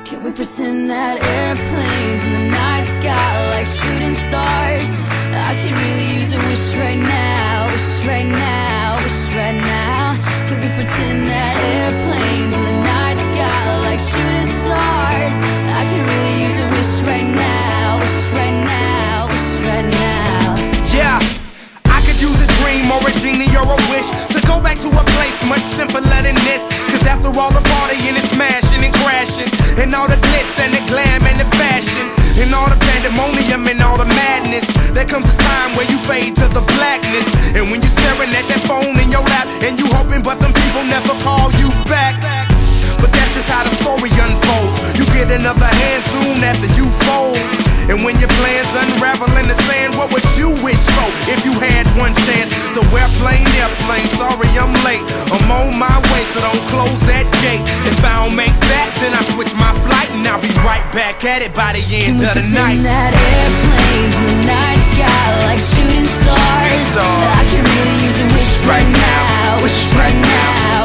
Can we pretend that airplanes in the night sky are like shooting stars? I could really use a wish right now, wish right now, wish right now. Can we pretend that airplanes in the night sky are like shooting stars? I could really use a wish right now, wish right now, wish right now. Yeah, I could use a dream or a genie or a wish to go back to a place much simpler than this. Cause after all the partying and smashing and crashing, and all the glitz and the glam and the fashion, and all the pandemonium and all the madness, there comes a time where you fade to the blackness. And when you staring at that phone in your lap, and you hoping but them people never call you back. But that's just how the story unfolds. You get another hand soon after you fold. And when your plans unravel in the sand, what would you wish for if you had one chance? So airplane, sorry I'm late. I'm on my way, so don't close that gate. If I don't make that, then I switch my flight, and I'll be right back at it by the end of the night. Can we pretend that airplanes in the night sky like shooting stars? I can really use a wish right now, wish right now.